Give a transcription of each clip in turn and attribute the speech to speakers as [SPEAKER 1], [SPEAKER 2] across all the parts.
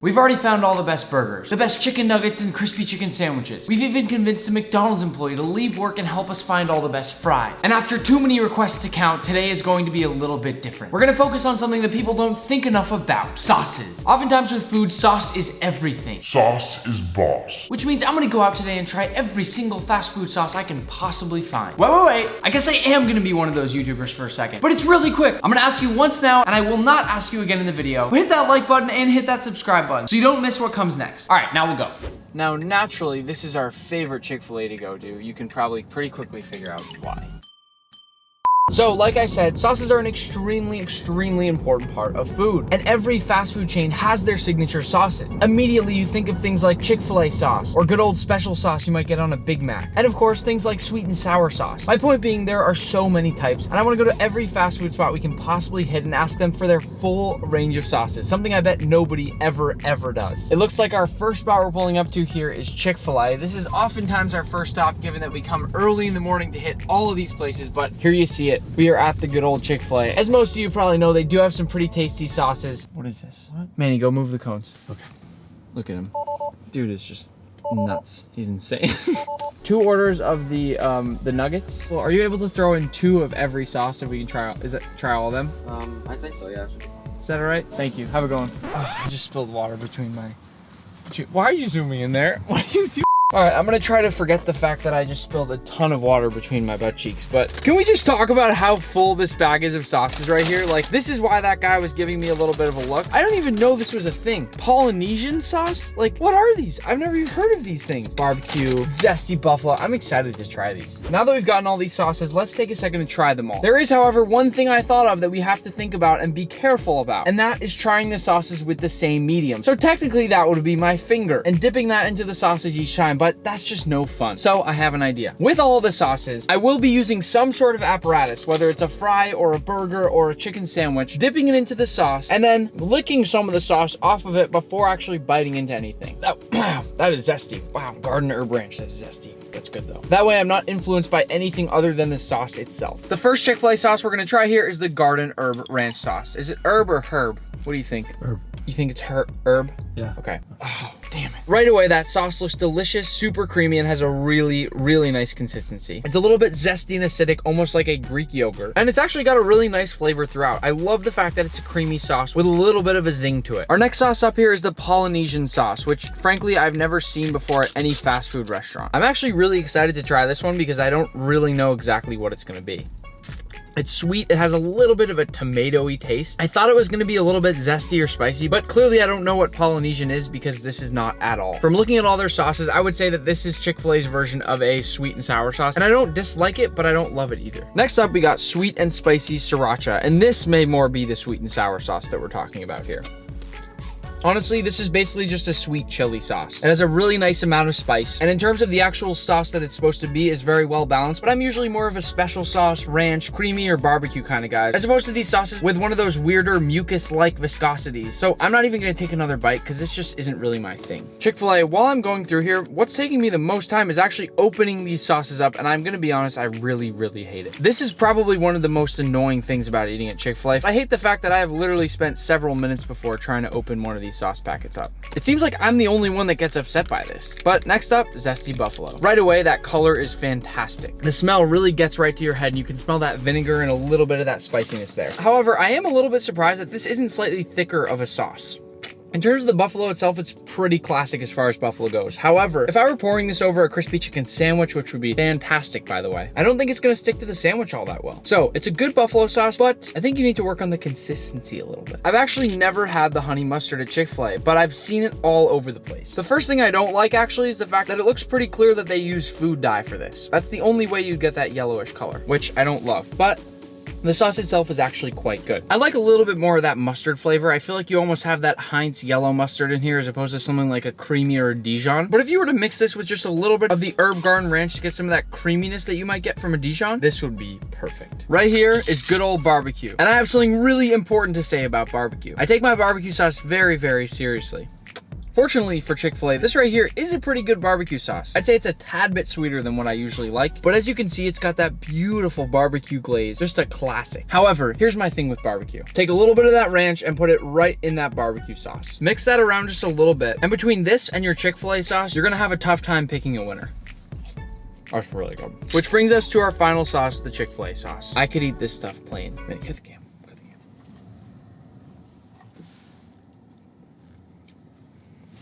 [SPEAKER 1] We've already found all the best burgers, the best chicken nuggets and crispy chicken sandwiches. We've even convinced a McDonald's employee to leave work and help us find all the best fries. And after too many requests to count, today is going to be a little bit different. We're gonna focus on something that people don't think enough about: sauces. Oftentimes with food, sauce is everything.
[SPEAKER 2] Sauce is boss.
[SPEAKER 1] Which means I'm gonna go out today and try every single fast food sauce I can possibly find. Wait. I guess I am gonna be one of those YouTubers for a second, but it's really quick. I'm gonna ask you once now, and I will not ask you again in the video. But hit that like button and hit that subscribe button so you don't miss what comes next. All right, now we'll go. Now, naturally, this is our favorite Chick-fil-A to go to. You can probably pretty quickly figure out why. So, like I said, sauces are an extremely important part of food. And every fast food chain has their signature sauces. Immediately, you think of things like Chick-fil-A sauce, or good old special sauce you might get on a Big Mac. And of course, things like sweet and sour sauce. My point being, there are so many types, and I wanna go to every fast food spot we can possibly hit and ask them for their full range of sauces, something I bet nobody ever does. It looks like our first spot we're pulling up to here is Chick-fil-A. This is oftentimes our first stop, given that we come early in the morning to hit all of these places, but here you see it. We are at the good old Chick-fil-A. As most of you probably know, they do have some pretty tasty sauces. What is this? What? Manny, go move the cones. Okay. Look at him. Dude is just nuts. He's insane. 2 orders of the nuggets. Well, are you able to throw in 2 of every sauce if we can try all of them?
[SPEAKER 3] I think so, yeah.
[SPEAKER 1] Is that all right? Thank you. Have a good one. Oh, I just spilled water between my... Why are you zooming in there? What are you doing? All right, I'm gonna try to forget the fact that I just spilled a ton of water between my butt cheeks, but can we just talk about how full this bag is of sauces right here? Like, this is why that guy was giving me a little bit of a look. I don't even know this was a thing. Polynesian sauce? Like, what are these? I've never even heard of these things. Barbecue, zesty buffalo. I'm excited to try these. Now that we've gotten all these sauces, let's take a second to try them all. There is, however, one thing I thought of that we have to think about and be careful about, and that is trying the sauces with the same medium. So technically that would be my finger and dipping that into the sauces each time, but that's just no fun. So I have an idea. With all the sauces, I will be using some sort of apparatus, whether it's a fry or a burger or a chicken sandwich, dipping it into the sauce and then licking some of the sauce off of it before actually biting into anything. That is zesty. Wow, garden herb ranch, that's zesty. That's good though. That way I'm not influenced by anything other than the sauce itself. The first Chick-fil-A sauce we're gonna try here is the garden herb ranch sauce. Is it herb or herb? What do you think?
[SPEAKER 3] Herb.
[SPEAKER 1] You think it's herb?
[SPEAKER 3] Yeah.
[SPEAKER 1] Okay. Oh, damn it. Right away, that sauce looks delicious, super creamy, and has a really nice consistency. It's a little bit zesty and acidic, almost like a Greek yogurt. And it's actually got a really nice flavor throughout. I love the fact that it's a creamy sauce with a little bit of a zing to it. Our next sauce up here is the Polynesian sauce, which frankly, I've never seen before at any fast food restaurant. I'm actually really excited to try this one because I don't really know exactly what it's gonna be. It's sweet, it has a little bit of a tomatoey taste. I thought it was gonna be a little bit zesty or spicy, but clearly I don't know what Polynesian is because this is not at all. From looking at all their sauces, I would say that this is Chick-fil-A's version of a sweet and sour sauce, and I don't dislike it, but I don't love it either. Next up, we got sweet and spicy sriracha, and this may more be the sweet and sour sauce that we're talking about here. Honestly, this is basically just a sweet chili sauce. It has a really nice amount of spice. And in terms of the actual sauce that it's supposed to be, is very well balanced, but I'm usually more of a special sauce, ranch, creamy, or barbecue kind of guy, as opposed to these sauces with one of those weirder mucus-like viscosities. So I'm not even gonna take another bite because this just isn't really my thing. Chick-fil-A, while I'm going through here, what's taking me the most time is actually opening these sauces up, and I'm gonna be honest, I really hate it. This is probably one of the most annoying things about eating at Chick-fil-A. I hate the fact that I have literally spent several minutes before trying to open one of these sauce packets up. It seems like I'm the only one that gets upset by this. But next up, zesty buffalo. Right away, that color is fantastic. The smell really gets right to your head, and you can smell that vinegar and a little bit of that spiciness there. However, I am a little bit surprised that this isn't slightly thicker of a sauce. In terms of the buffalo itself, it's pretty classic as far as buffalo goes. However, if I were pouring this over a crispy chicken sandwich, which would be fantastic, by the way, I don't think it's gonna stick to the sandwich all that well. So it's a good buffalo sauce, but I think you need to work on the consistency a little bit. I've actually never had the honey mustard at Chick-fil-A, but I've seen it all over the place. The first thing I don't like actually is the fact that it looks pretty clear that they use food dye for this. That's the only way you'd get that yellowish color, which I don't love, but the sauce itself is actually quite good. I like a little bit more of that mustard flavor. I feel like you almost have that Heinz yellow mustard in here as opposed to something like a creamy or a Dijon. But if you were to mix this with just a little bit of the herb garden ranch to get some of that creaminess that you might get from a Dijon, this would be perfect. Right here is good old barbecue. And I have something really important to say about barbecue. I take my barbecue sauce very seriously. Fortunately for Chick-fil-A, this right here is a pretty good barbecue sauce. I'd say it's a tad bit sweeter than what I usually like, but as you can see, it's got that beautiful barbecue glaze, just a classic. However, here's my thing with barbecue. Take a little bit of that ranch and put it right in that barbecue sauce. Mix that around just a little bit, and between this and your Chick-fil-A sauce, you're gonna have a tough time picking a winner. That's really good. Which brings us to our final sauce, the Chick-fil-A sauce. I could eat this stuff plain. Wait, cut the cam.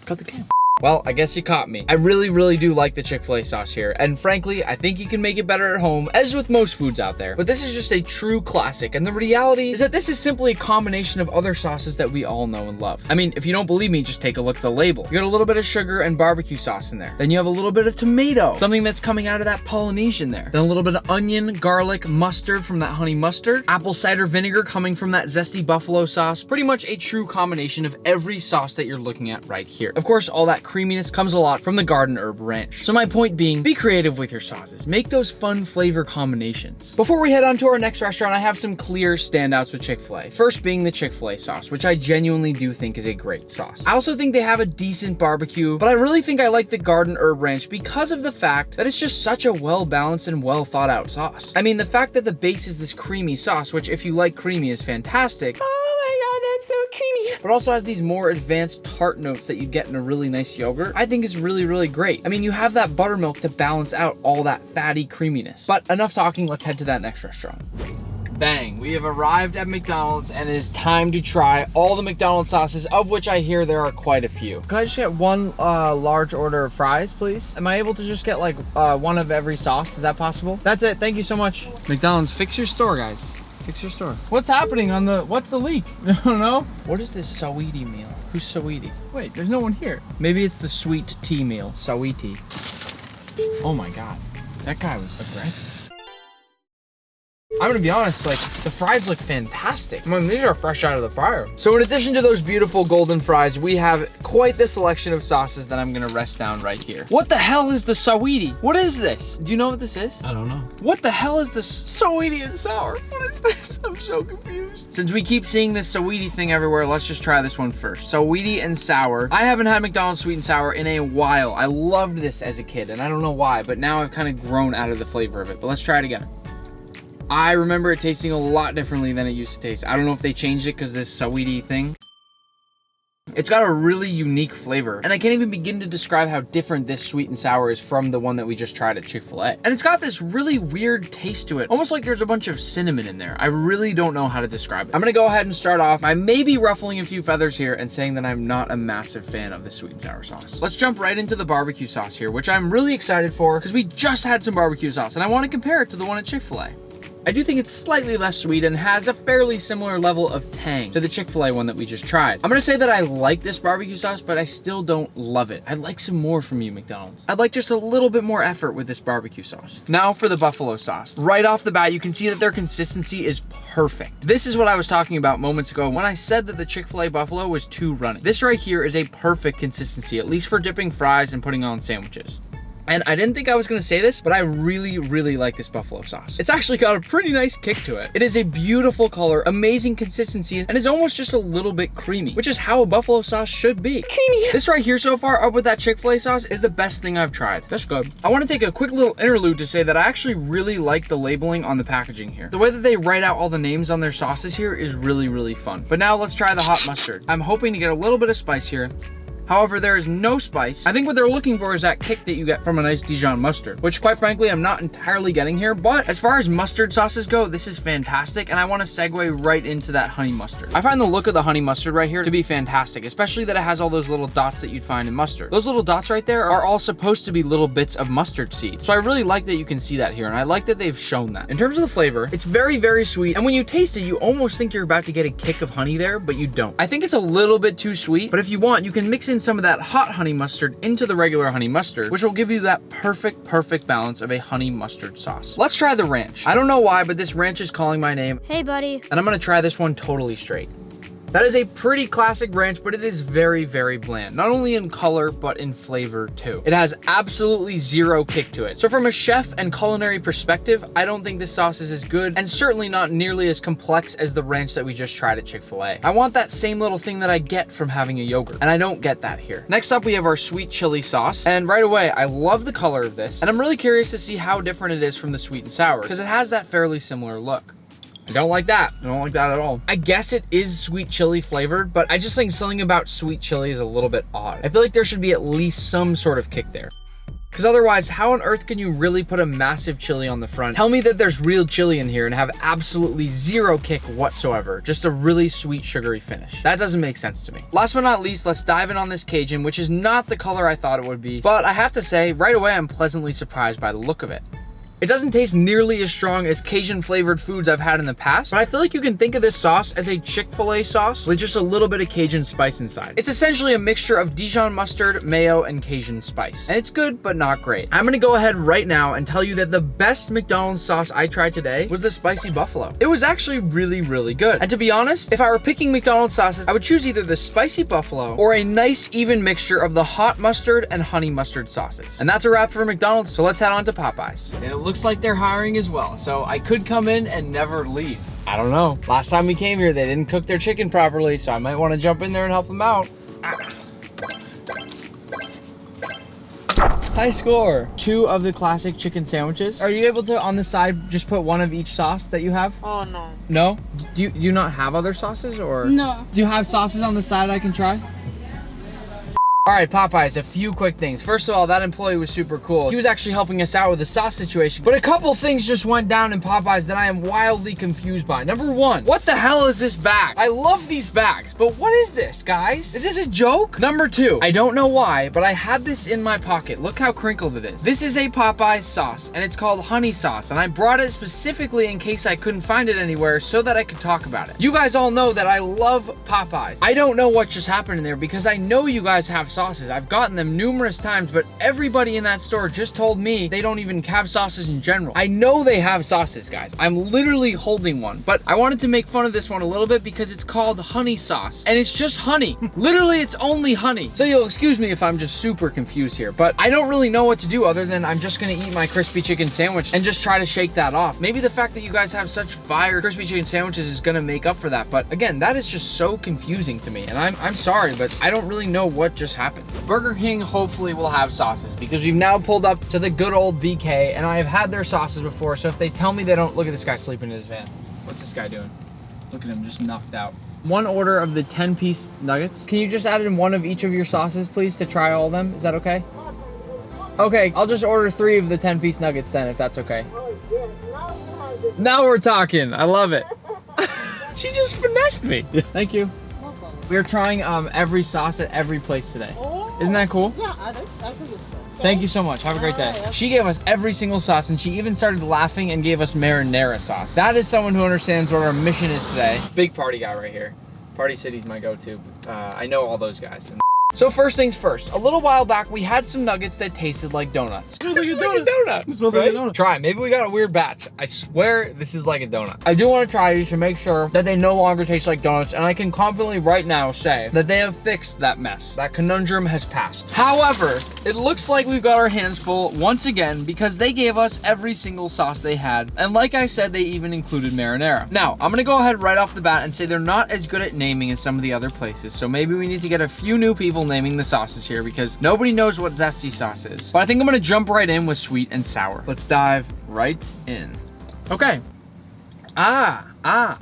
[SPEAKER 1] Cut the cam. Well, I guess you caught me. I really do like the Chick-fil-A sauce here. And frankly, I think you can make it better at home, as with most foods out there. But this is just a true classic. And the reality is that this is simply a combination of other sauces that we all know and love. I mean, if you don't believe me, just take a look at the label. You got a little bit of sugar and barbecue sauce in there. Then you have a little bit of tomato, something that's coming out of that Polynesian there. Then a little bit of onion, garlic, mustard from that honey mustard, apple cider vinegar coming from that zesty buffalo sauce. Pretty much a true combination of every sauce that you're looking at right here. Of course, all that creaminess comes a lot from the garden herb ranch. So my point being, be creative with your sauces. Make those fun flavor combinations. Before we head on to our next restaurant, I have some clear standouts with Chick-fil-A. First being the Chick-fil-A sauce, which I genuinely do think is a great sauce. I also think they have a decent barbecue, but I really think I like the garden herb ranch because of the fact that it's just such a well-balanced and well-thought-out sauce. I mean, the fact that the base is this creamy sauce, which if you like creamy is fantastic. So creamy, but also has these more advanced tart notes that you get in a really nice yogurt. I think is really great. I mean, you have that buttermilk to balance out all that fatty creaminess. But enough talking, let's head to that next restaurant. Bang, we have arrived at McDonald's and it is time to try all the McDonald's sauces, of which I hear there are quite a few. Can I just get one large order of fries, please? Am I able to just get like one of every sauce? Is that possible? That's it, thank you so much. McDonald's, fix your store, guys. Fix your store. What's happening on the, what's the leak? I don't know. What is this Saweetie meal? Who's Saweetie? Wait, there's no one here. Maybe it's the sweet tea meal, Saweetie. Oh my God, that guy was aggressive. I'm gonna be honest, like, the fries look fantastic. I mean, these are fresh out of the fryer. So in addition to those beautiful golden fries, we have quite the selection of sauces that I'm gonna rest down right here. What the hell is the Saweetie? What is this? Do you know what this is?
[SPEAKER 2] I don't know.
[SPEAKER 1] What the hell is this Saweetie and sour? What is this? I'm so confused. Since we keep seeing this Saweetie thing everywhere, let's just try this one first. Saweetie and sour. I haven't had McDonald's sweet and sour in a while. I loved this as a kid, and I don't know why, but now I've kind of grown out of the flavor of it. But let's try it again. I remember it tasting a lot differently than it used to taste. I don't know if they changed it because this Saweetie thing. It's got a really unique flavor, and I can't even begin to describe how different this sweet and sour is from the one that we just tried at Chick-fil-A. And it's got this really weird taste to it, almost like there's a bunch of cinnamon in there. I really don't know how to describe it. I'm gonna go ahead and start off. I may be ruffling a few feathers here and saying that I'm not a massive fan of the sweet and sour sauce. Let's jump right into the barbecue sauce here, which I'm really excited for because we just had some barbecue sauce, and I want to compare it to the one at Chick-fil-A. I do think it's slightly less sweet and has a fairly similar level of tang to the Chick-fil-A one that we just tried. I'm gonna say that I like this barbecue sauce, but I still don't love it. I'd like some more from you, McDonald's. I'd like just a little bit more effort with this barbecue sauce. Now for the buffalo sauce. Right off the bat, you can see that their consistency is perfect. This is what I was talking about moments ago when I said that the Chick-fil-A buffalo was too runny. This right here is a perfect consistency, at least for dipping fries and putting on sandwiches. And I didn't think I was gonna say this, but I really like this buffalo sauce. It's actually got a pretty nice kick to it. It is a beautiful color, amazing consistency, and is almost just a little bit creamy, which is how a buffalo sauce should be. Creamy. This right here so far, up with that Chick-fil-A sauce, is the best thing I've tried. That's good. I wanna take a quick little interlude to say that I actually really like the labeling on the packaging here. The way that they write out all the names on their sauces here is really fun. But now let's try the hot mustard. I'm hoping to get a little bit of spice here. However, there is no spice. I think what they're looking for is that kick that you get from a nice Dijon mustard, which quite frankly, I'm not entirely getting here. But as far as mustard sauces go, this is fantastic. And I want to segue right into that honey mustard. I find the look of the honey mustard right here to be fantastic, especially that it has all those little dots that you'd find in mustard. Those little dots right there are all supposed to be little bits of mustard seed. So I really like that you can see that here. And I like that they've shown that. In terms of the flavor, it's very sweet. And when you taste it, you almost think you're about to get a kick of honey there, but you don't. I think it's a little bit too sweet, but if you want, you can mix in some of that hot honey mustard into the regular honey mustard, which will give you that perfect balance of a honey mustard sauce. Let's try the ranch. I don't know why, but this ranch is calling my name.
[SPEAKER 3] Hey, buddy.
[SPEAKER 1] And I'm gonna try this one totally straight. That is a pretty classic ranch, but it is very, very bland. Not only in color, but in flavor too. It has absolutely zero kick to it. So from a chef and culinary perspective, I don't think this sauce is as good, and certainly not nearly as complex as the ranch that we just tried at Chick-fil-A. I want that same little thing that I get from having a yogurt, and I don't get that here. Next up, we have our sweet chili sauce, and right away, I love the color of this, and I'm really curious to see how different it is from the sweet and sour, because it has that fairly similar look. I don't like that. I don't like that at all. I guess it is sweet chili flavored, but I just think something about sweet chili is a little bit odd. I feel like there should be at least some sort of kick there. Because otherwise, how on earth can you really put a massive chili on the front? Tell me that there's real chili in here and have absolutely zero kick whatsoever. Just a really sweet, sugary finish. That doesn't make sense to me. Last but not least, let's dive in on this Cajun, which is not the color I thought it would be. But I have to say, right away, I'm pleasantly surprised by the look of it. It doesn't taste nearly as strong as Cajun flavored foods I've had in the past, but I feel like you can think of this sauce as a Chick-fil-A sauce with just a little bit of Cajun spice inside. It's essentially a mixture of Dijon mustard, mayo, and Cajun spice. And it's good, but not great. I'm gonna go ahead right now and tell you that the best McDonald's sauce I tried today was the spicy buffalo. It was actually really, really good. And to be honest, if I were picking McDonald's sauces, I would choose either the spicy buffalo or a nice even mixture of the hot mustard and honey mustard sauces. And that's a wrap for McDonald's, so let's head on to Popeyes. And it looks like they're hiring as well, so I could come in and never leave. I don't know. Last time we came here, they didn't cook their chicken properly, so I might want to jump in there and help them out. High score. 2 of the classic chicken sandwiches. Are you able to, on the side, just put one of each sauce that you have?
[SPEAKER 2] Oh, no.
[SPEAKER 1] No? Do you not have other sauces, or?
[SPEAKER 2] No.
[SPEAKER 1] Do you have sauces on the side I can try? All right, Popeyes, a few quick things. First of all, that employee was super cool. He was actually helping us out with the sauce situation, but a couple things just went down in Popeyes that I am wildly confused by. Number 1, what the hell is this bag? I love these bags, but what is this, guys? Is this a joke? Number 2, I don't know why, but I had this in my pocket. Look how crinkled it is. This is a Popeyes sauce, and it's called honey sauce, and I brought it specifically in case I couldn't find it anywhere so that I could talk about it. You guys all know that I love Popeyes. I don't know what just happened in there because I know you guys have sauces. I've gotten them numerous times, but everybody in that store just told me they don't even have sauces in general. I know they have sauces, guys. I'm literally holding one, but I wanted to make fun of this one a little bit because it's called honey sauce, and it's just honey. Literally, it's only honey. So you'll excuse me if I'm just super confused here, but I don't really know what to do other than I'm just gonna eat my crispy chicken sandwich and just try to shake that off. Maybe the fact that you guys have such fire crispy chicken sandwiches is gonna make up for that, but again, that is just so confusing to me, and I'm sorry, but I don't really know what just happened. Burger King hopefully will have sauces because we've now pulled up to the good old BK, and I have had their sauces before, so if they tell me they don't, look at this guy sleeping in his van. What's this guy doing? Look at him, just knocked out. 1 order of the 10-piece nuggets. Can you just add in 1 of each of your sauces, please, to try all of them? Is that okay? Okay, I'll just order 3 of the 10-piece nuggets then, if that's okay. Now we're talking. I love it. She just finessed me. Thank you. We're trying every sauce at every place today. Isn't that cool?
[SPEAKER 2] Yeah, I think so.
[SPEAKER 1] Thank you so much. Have a great day. She gave us every single sauce, and she even started laughing and gave us marinara sauce. That is someone who understands what our mission is today. Big party guy right here. Party City's my go-to. I know all those guys. So first things first, a little while back, we had some nuggets that tasted like donuts. It smells like a donut. It smells like a donut. Try it. Maybe we got a weird batch. I swear this is like a donut. I do want to try these to make sure that they no longer taste like donuts, and I can confidently right now say that they have fixed that mess. That conundrum has passed. However, it looks like we've got our hands full once again because they gave us every single sauce they had, and like I said, they even included marinara. Now, I'm gonna go ahead right off the bat and say they're not as good at naming as some of the other places, so maybe we need to get a few new people naming the sauces here because nobody knows what zesty sauce is. But I think I'm gonna jump right in with sweet and sour. Let's dive right in. Okay.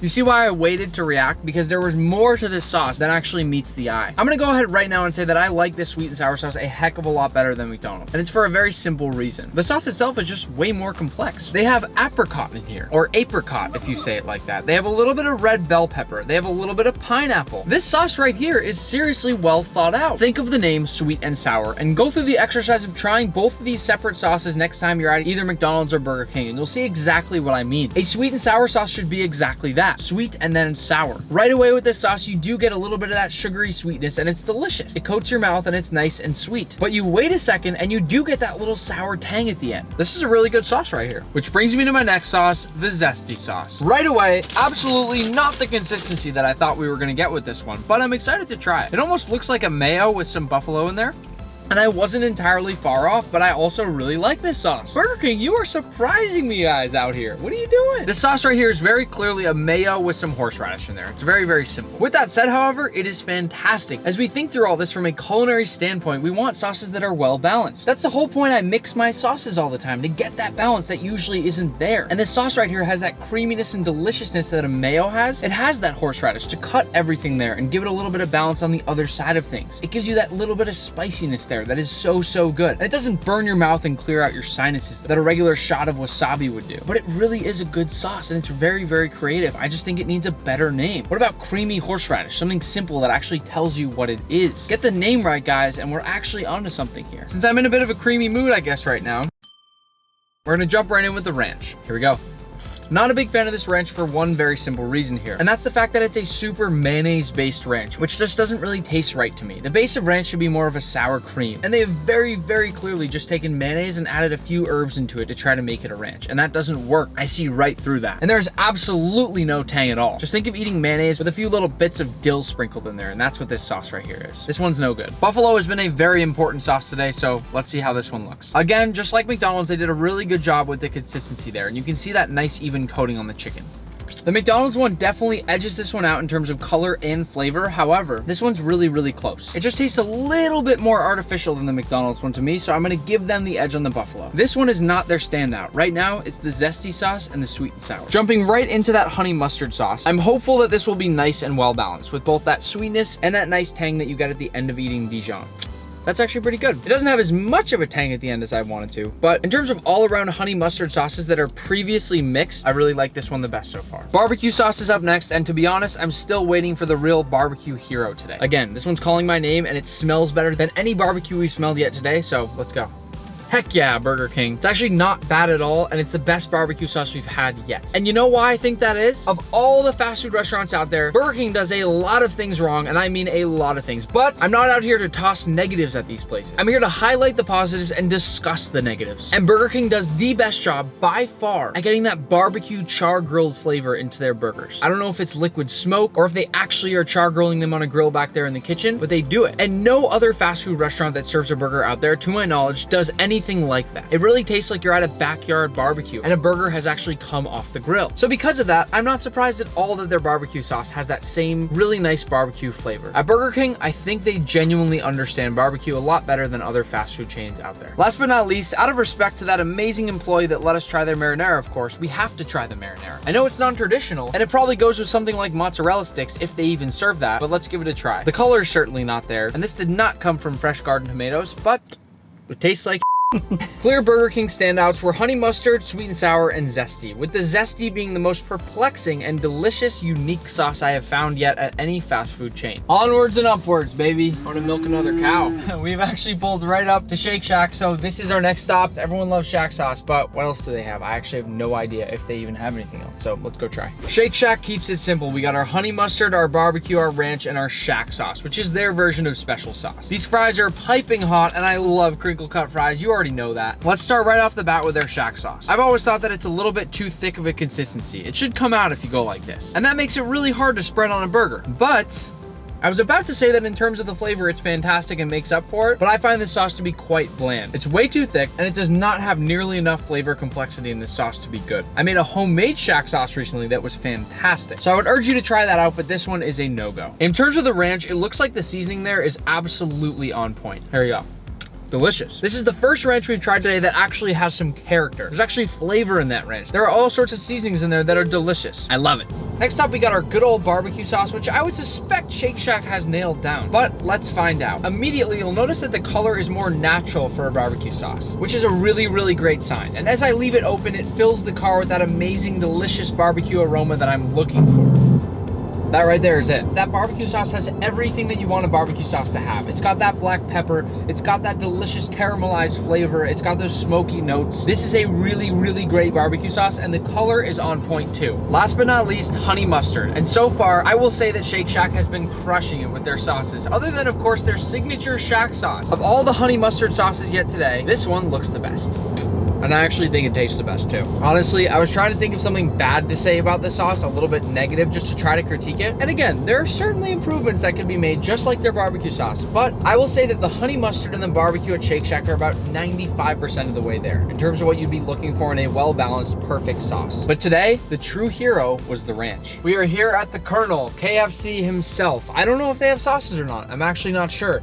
[SPEAKER 1] You see why I waited to react? Because there was more to this sauce than actually meets the eye. I'm gonna go ahead right now and say that I like this sweet and sour sauce a heck of a lot better than McDonald's. And it's for a very simple reason. The sauce itself is just way more complex. They have apricot in here, or apricot if you say it like that. They have a little bit of red bell pepper. They have a little bit of pineapple. This sauce right here is seriously well thought out. Think of the name sweet and sour and go through the exercise of trying both of these separate sauces next time you're at either McDonald's or Burger King, and you'll see exactly what I mean. A sweet and sour sauce should be exactly exactly that, sweet and then sour. Right away with this sauce, you do get a little bit of that sugary sweetness, and it's delicious. It coats your mouth and it's nice and sweet. But you wait a second and you do get that little sour tang at the end. This is a really good sauce right here. Which brings me to my next sauce, the zesty sauce. Right away, absolutely not the consistency that I thought we were gonna get with this one, but I'm excited to try it. It almost looks like a mayo with some buffalo in there. And I wasn't entirely far off, but I also really like this sauce. Burger King, you are surprising me guys out here. What are you doing? This sauce right here is very clearly a mayo with some horseradish in there. It's very, very simple. With that said, however, it is fantastic. As we think through all this from a culinary standpoint, we want sauces that are well balanced. That's the whole point. I mix my sauces all the time to get that balance that usually isn't there. And this sauce right here has that creaminess and deliciousness that a mayo has. It has that horseradish to cut everything there and give it a little bit of balance on the other side of things. It gives you that little bit of spiciness there that is so good. And it doesn't burn your mouth and clear out your sinuses that a regular shot of wasabi would do. But it really is a good sauce, and it's very, very creative. I just think it needs a better name. What about creamy horseradish? Something simple that actually tells you what it is. Get the name right, guys, and we're actually onto something here. Since I'm in a bit of a creamy mood, I guess, right now, we're gonna jump right in with the ranch. Here we go. Not a big fan of this ranch for one very simple reason here, and that's the fact that it's a super mayonnaise-based ranch, which just doesn't really taste right to me. The base of ranch should be more of a sour cream, and they have very, very clearly just taken mayonnaise and added a few herbs into it to try to make it a ranch, and that doesn't work. I see right through that. And there's absolutely no tang at all. Just think of eating mayonnaise with a few little bits of dill sprinkled in there, and that's what this sauce right here is. This one's no good. Buffalo has been a very important sauce today, so let's see how this one looks. Again, just like McDonald's, they did a really good job with the consistency there, and you can see that nice even coating on the chicken. The McDonald's one definitely edges this one out in terms of color and flavor. However, this one's really, really close. It just tastes a little bit more artificial than the McDonald's one to me, so I'm gonna give them the edge on the buffalo. This one is not their standout. Right now, it's the zesty sauce and the sweet and sour. Jumping right into that honey mustard sauce, I'm hopeful that this will be nice and well balanced with both that sweetness and that nice tang that you get at the end of eating Dijon. That's actually pretty good. It doesn't have as much of a tang at the end as I wanted to, but in terms of all-around honey mustard sauces that are previously mixed, I really like this one the best so far. Barbecue sauce is up next, and to be honest, I'm still waiting for the real barbecue hero today. Again, this one's calling my name, and it smells better than any barbecue we've smelled yet today, so let's go. Heck yeah, Burger King. It's actually not bad at all, and it's the best barbecue sauce we've had yet. And you know why I think that is? Of all the fast food restaurants out there, Burger King does a lot of things wrong, and I mean a lot of things. But I'm not out here to toss negatives at these places. I'm here to highlight the positives and discuss the negatives. And Burger King does the best job by far at getting that barbecue char grilled flavor into their burgers. I don't know if it's liquid smoke or if they actually are char grilling them on a grill back there in the kitchen, but they do it. And no other fast food restaurant that serves a burger out there, to my knowledge, does anything like that. It really tastes like you're at a backyard barbecue and a burger has actually come off the grill. So because of that, I'm not surprised at all that their barbecue sauce has that same really nice barbecue flavor. At Burger King, I think they genuinely understand barbecue a lot better than other fast food chains out there. Last but not least, out of respect to that amazing employee that let us try their marinara, of course, we have to try the marinara. I know it's non-traditional and it probably goes with something like mozzarella sticks if they even serve that, but let's give it a try. The color is certainly not there, and this did not come from fresh garden tomatoes, but it tastes like Clear Burger King standouts were honey mustard, sweet and sour, and zesty, with the zesty being the most perplexing and delicious, unique sauce I have found yet at any fast food chain. Onwards and upwards, baby. I want to milk another cow. We've actually pulled right up to Shake Shack, so this is our next stop. Everyone loves Shack sauce, but what else do they have? I actually have no idea if they even have anything else, so let's go try. Shake Shack keeps it simple. We got our honey mustard, our barbecue, our ranch, and our Shack sauce, which is their version of special sauce. These fries are piping hot, and I love crinkle cut fries. You already know that. Let's start right off the bat with their Shack sauce. I've always thought that it's a little bit too thick of a consistency. It should come out if you go like this. And that makes it really hard to spread on a burger. But I was about to say that in terms of the flavor, it's fantastic and makes up for it, but I find this sauce to be quite bland. It's way too thick, and it does not have nearly enough flavor complexity in this sauce to be good. I made a homemade Shack sauce recently that was fantastic, so I would urge you to try that out, but this one is a no-go. In terms of the ranch, it looks like the seasoning there is absolutely on point. Here you go. Delicious. This is the first ranch we've tried today that actually has some character. There's actually flavor in that ranch. There are all sorts of seasonings in there that are delicious. I love it. Next up, we got our good old barbecue sauce, which I would suspect Shake Shack has nailed down, but let's find out. Immediately, you'll notice that the color is more natural for a barbecue sauce, which is a really, really great sign. And as I leave it open, it fills the car with that amazing, delicious barbecue aroma that I'm looking for. That right there is it. That barbecue sauce has everything that you want a barbecue sauce to have. It's got that black pepper. It's got that delicious caramelized flavor. It's got those smoky notes. This is a really, really great barbecue sauce, and the color is on point too. Last but not least, honey mustard. And so far, I will say that Shake Shack has been crushing it with their sauces, other than, of course, their signature Shack sauce. Of all the honey mustard sauces yet today, this one looks the best. And I actually think it tastes the best too. Honestly, I was trying to think of something bad to say about this sauce, a little bit negative, just to try to critique it. And again, there are certainly improvements that can be made just like their barbecue sauce. But I will say that the honey mustard and the barbecue at Shake Shack are about 95% of the way there in terms of what you'd be looking for in a well-balanced, perfect sauce. But today, the true hero was the ranch. We are here at the Colonel, KFC himself. I don't know if they have sauces or not. I'm actually not sure.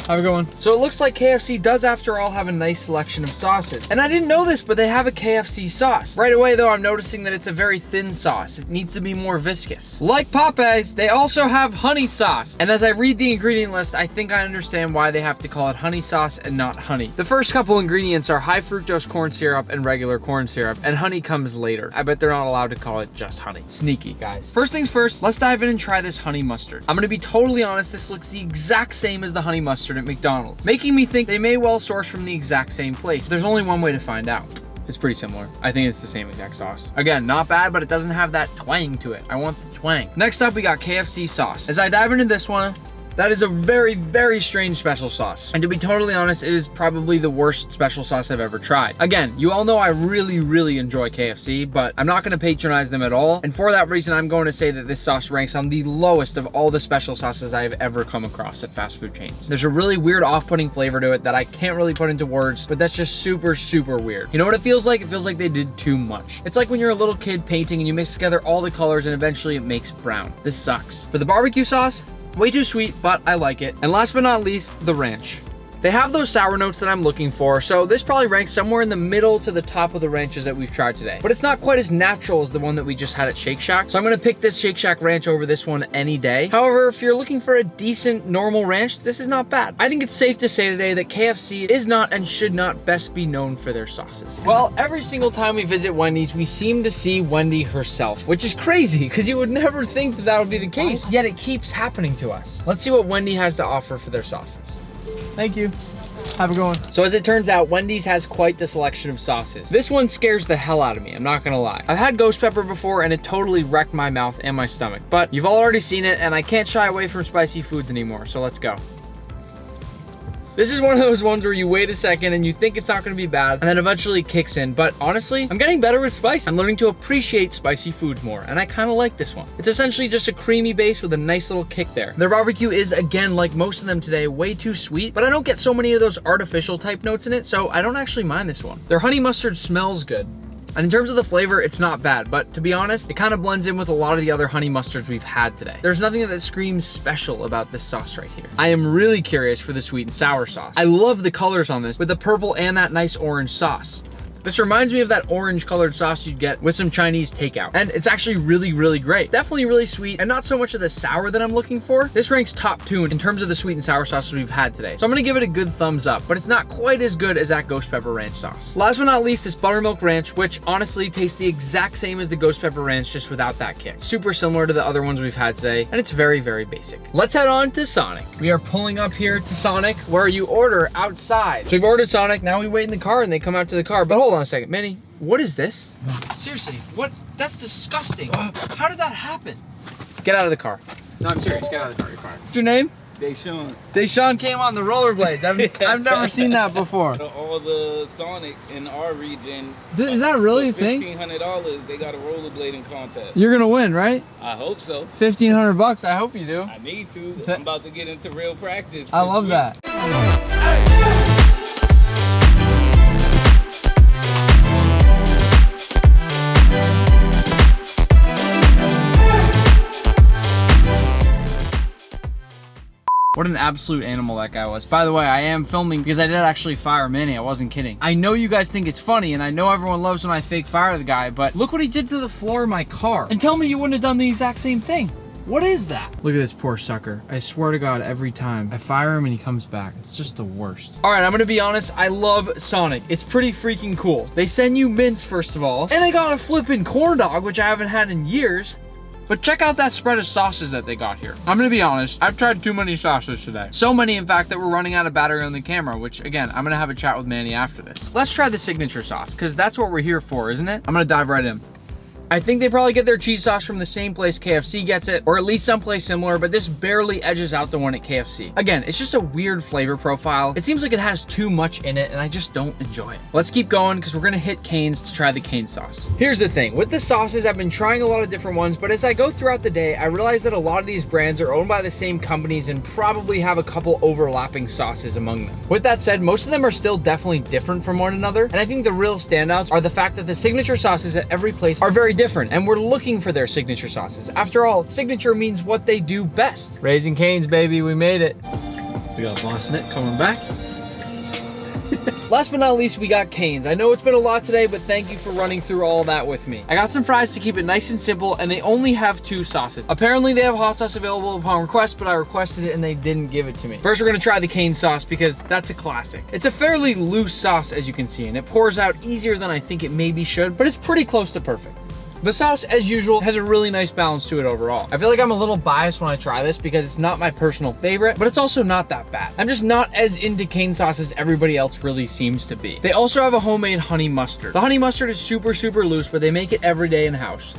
[SPEAKER 1] How's it going? So it looks like KFC does, after all, have a nice selection of sauces. And I didn't know this, but they have a KFC sauce. Right away, though, I'm noticing that it's a very thin sauce. It needs to be more viscous. Like Popeyes, they also have honey sauce. And as I read the ingredient list, I think I understand why they have to call it honey sauce and not honey. The first couple ingredients are high fructose corn syrup and regular corn syrup, and honey comes later. I bet they're not allowed to call it just honey. Sneaky, guys. First things first, let's dive in and try this honey mustard. I'm gonna be totally honest, this looks the exact same as the honey mustard at McDonald's, making me think they may well source from the exact same place. There's only one way to find out. It's pretty similar. I think it's the same exact sauce. Again, not bad, but it doesn't have that twang to it. I want the twang. Next up, we got KFC sauce. As I dive into this one, that is a very, very strange special sauce. And to be totally honest, it is probably the worst special sauce I've ever tried. Again, you all know I really, really enjoy KFC, but I'm not gonna patronize them at all. And for that reason, I'm going to say that this sauce ranks on the lowest of all the special sauces I have ever come across at fast food chains. There's a really weird off-putting flavor to it that I can't really put into words, but that's just super, super weird. You know what it feels like? It feels like they did too much. It's like when you're a little kid painting and you mix together all the colors and eventually it makes brown. This sucks. For the barbecue sauce, way too sweet, but I like it. And last but not least, the ranch. They have those sour notes that I'm looking for, so this probably ranks somewhere in the middle to the top of the ranches that we've tried today. But it's not quite as natural as the one that we just had at Shake Shack, so I'm gonna pick this Shake Shack ranch over this one any day. However, if you're looking for a decent, normal ranch, this is not bad. I think it's safe to say today that KFC is not and should not best be known for their sauces. Well, every single time we visit Wendy's, we seem to see Wendy herself, which is crazy, because you would never think that that would be the case, yet it keeps happening to us. Let's see what Wendy has to offer for their sauces. Thank you. Have a good one. So as it turns out, Wendy's has quite the selection of sauces. This one scares the hell out of me, I'm not gonna lie. I've had ghost pepper before and it totally wrecked my mouth and my stomach, but you've already seen it and I can't shy away from spicy foods anymore, so let's go. This is one of those ones where you wait a second and you think it's not gonna be bad, and then eventually it kicks in. But honestly, I'm getting better with spice. I'm learning to appreciate spicy foods more, and I kinda like this one. It's essentially just a creamy base with a nice little kick there. Their barbecue is, again, like most of them today, way too sweet, but I don't get so many of those artificial type notes in it, so I don't actually mind this one. Their honey mustard smells good. And in terms of the flavor, it's not bad, but to be honest, it kind of blends in with a lot of the other honey mustards we've had today. There's nothing that screams special about this sauce right here. I am really curious for the sweet and sour sauce. I love the colors on this with the purple and that nice orange sauce. This reminds me of that orange colored sauce you'd get with some Chinese takeout. And it's actually really, really great. Definitely really sweet and not so much of the sour that I'm looking for. This ranks top 2 in terms of the sweet and sour sauces we've had today. So I'm gonna give it a good thumbs up, but it's not quite as good as that ghost pepper ranch sauce. Last but not least, this buttermilk ranch, which honestly tastes the exact same as the ghost pepper ranch, just without that kick. Super similar to the other ones we've had today, and it's very, very basic. Let's head on to Sonic. We are pulling up here to Sonic, where you order outside. So we've ordered Sonic, now we wait in the car and they come out to the car. But hold on a second, Minnie, what is this? Seriously, what? That's disgusting. How did that happen? Get out of the car. No, I'm serious, get out of the car, you're fine. What's your name?
[SPEAKER 2] Deshaun.
[SPEAKER 1] Deshaun came on the rollerblades. I've never seen that before.
[SPEAKER 2] All the Sonics in our region.
[SPEAKER 1] Is that really a thing?
[SPEAKER 2] $1,500, they got a rollerblading contest.
[SPEAKER 1] You're gonna win, right?
[SPEAKER 2] I hope so.
[SPEAKER 1] $1,500, I hope you do.
[SPEAKER 2] I need to. I'm about to get into real practice.
[SPEAKER 1] I love that. What an absolute animal that guy was. By the way, I am filming because I did actually fire Minnie. I wasn't kidding. I know you guys think it's funny, and I know everyone loves when I fake fire the guy, but look what he did to the floor of my car. And tell me you wouldn't have done the exact same thing. What is that? Look at this poor sucker. I swear to God, every time I fire him and he comes back, it's just the worst. All right, I'm gonna be honest, I love Sonic. It's pretty freaking cool. They send you mints, first of all, and I got a flippin' corn dog, which I haven't had in years. But check out that spread of sauces that they got here. I'm gonna be honest, I've tried too many sauces today. So many, in fact, that we're running out of battery on the camera, which again, I'm gonna have a chat with Manny after this. Let's try the signature sauce, because that's what we're here for, isn't it? I'm gonna dive right in. I think they probably get their cheese sauce from the same place KFC gets it, or at least someplace similar, but this barely edges out the one at KFC. Again, it's just a weird flavor profile. It seems like it has too much in it, and I just don't enjoy it. Let's keep going, because we're gonna hit Cane's to try the Cane sauce. Here's the thing, with the sauces, I've been trying a lot of different ones, but as I go throughout the day, I realize that a lot of these brands are owned by the same companies and probably have a couple overlapping sauces among them. With that said, most of them are still definitely different from one another, and I think the real standouts are the fact that the signature sauces at every place are very different, and we're looking for their signature sauces. After all, signature means what they do best. Raising Cane's, baby, we made it.
[SPEAKER 3] We got Boss Nick coming back.
[SPEAKER 1] Last but not least, we got Cane's. I know it's been a lot today, but thank you for running through all that with me. I got some fries to keep it nice and simple, and they only have 2 sauces. Apparently, they have hot sauce available upon request, but I requested it and they didn't give it to me. First, we're gonna try the Cane sauce because that's a classic. It's a fairly loose sauce, as you can see, and it pours out easier than I think it maybe should, but it's pretty close to perfect. The sauce, as usual, has a really nice balance to it overall. I feel like I'm a little biased when I try this because it's not my personal favorite, but it's also not that bad. I'm just not as into Cane sauce as everybody else really seems to be. They also have a homemade honey mustard. The honey mustard is super, super loose, but they make it every day in-house.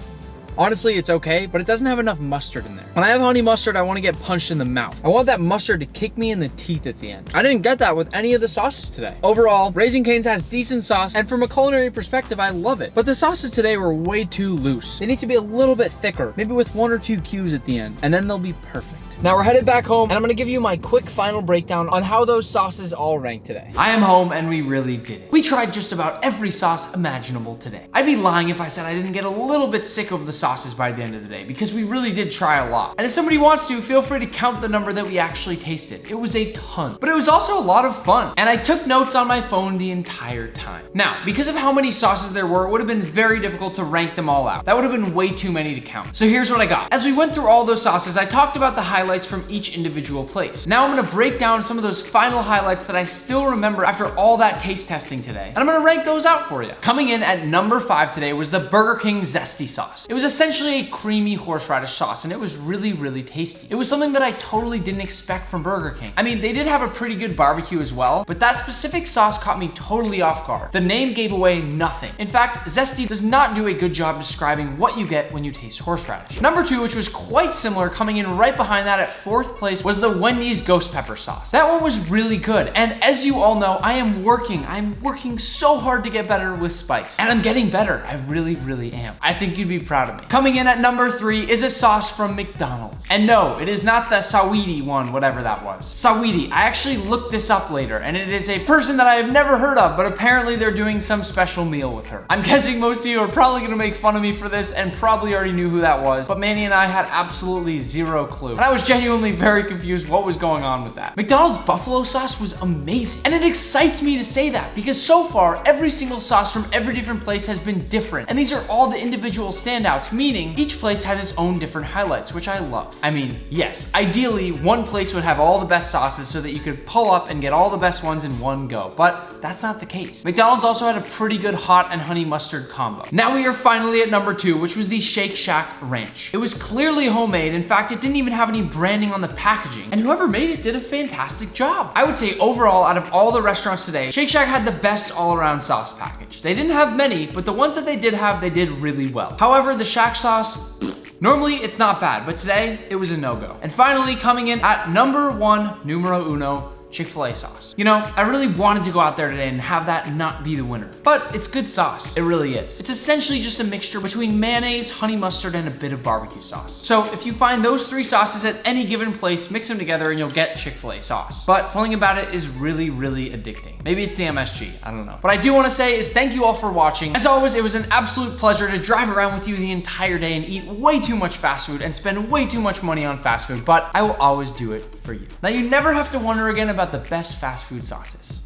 [SPEAKER 1] Honestly, it's okay, but it doesn't have enough mustard in there. When I have honey mustard, I want to get punched in the mouth. I want that mustard to kick me in the teeth at the end. I didn't get that with any of the sauces today. Overall, Raising Cane's has decent sauce, and from a culinary perspective, I love it. But the sauces today were way too loose. They need to be a little bit thicker, maybe with 1 or 2 cubes at the end, and then they'll be perfect. Now we're headed back home, and I'm gonna give you my quick final breakdown on how those sauces all rank today. I am home, and we really did it. We tried just about every sauce imaginable today. I'd be lying if I said I didn't get a little bit sick of the sauces by the end of the day, because we really did try a lot. And if somebody wants to, feel free to count the number that we actually tasted. It was a ton, but it was also a lot of fun, and I took notes on my phone the entire time. Now, because of how many sauces there were, it would have been very difficult to rank them all out. That would have been way too many to count. So here's what I got. As we went through all those sauces, I talked about the highlights from each individual place. Now I'm gonna break down some of those final highlights that I still remember after all that taste testing today, and I'm gonna rank those out for you. Coming in at number 5 today was the Burger King Zesty sauce. It was essentially a creamy horseradish sauce, and it was really, really tasty. It was something that I totally didn't expect from Burger King. I mean, they did have a pretty good barbecue as well, but that specific sauce caught me totally off guard. The name gave away nothing. In fact, Zesty does not do a good job describing what you get when you taste horseradish. Number 2, which was quite similar, coming in right behind that at 4th place, was the Wendy's ghost pepper sauce. That one was really good, and as you all know, I'm working so hard to get better with spice, and I'm getting better. I really, really am. I think you'd be proud of me. Coming in at number 3 is a sauce from McDonald's, and no, it is not the Saweetie one, whatever that was. Saweetie, I actually looked this up later, and it is a person that I have never heard of, but apparently they're doing some special meal with her. I'm guessing most of you are probably gonna make fun of me for this and probably already knew who that was, but Manny and I had absolutely zero clue, and I was genuinely very confused what was going on with that. McDonald's buffalo sauce was amazing, and it excites me to say that because so far every single sauce from every different place has been different, and these are all the individual standouts, meaning each place has its own different highlights, which I love. I mean, yes, ideally one place would have all the best sauces so that you could pull up and get all the best ones in one go, but that's not the case. McDonald's also had a pretty good hot and honey mustard combo. Now we are finally at number 2, which was the Shake Shack Ranch. It was clearly homemade. In fact, it didn't even have any branding on the packaging, and whoever made it did a fantastic job. I would say overall, out of all the restaurants today, Shake Shack had the best all-around sauce package. They didn't have many, but the ones that they did have, they did really well. However, the Shack sauce, normally it's not bad, but today it was a no-go. And finally, coming in at number 1, numero uno, Chick-fil-a sauce. You know, I really wanted to go out there today and have that not be the winner, but it's good sauce. It really is. It's essentially just a mixture between mayonnaise, honey mustard, and a bit of barbecue sauce. So if you find those 3 sauces at any given place, mix them together and you'll get Chick-fil-a sauce. But something about it is really, really addicting. Maybe it's the MSG, I don't know. What I do want to say is thank you all for watching. As always, it was an absolute pleasure to drive around with you the entire day and eat way too much fast food and spend way too much money on fast food, but I will always do it for you. Now you never have to wonder again about the best fast food sauces.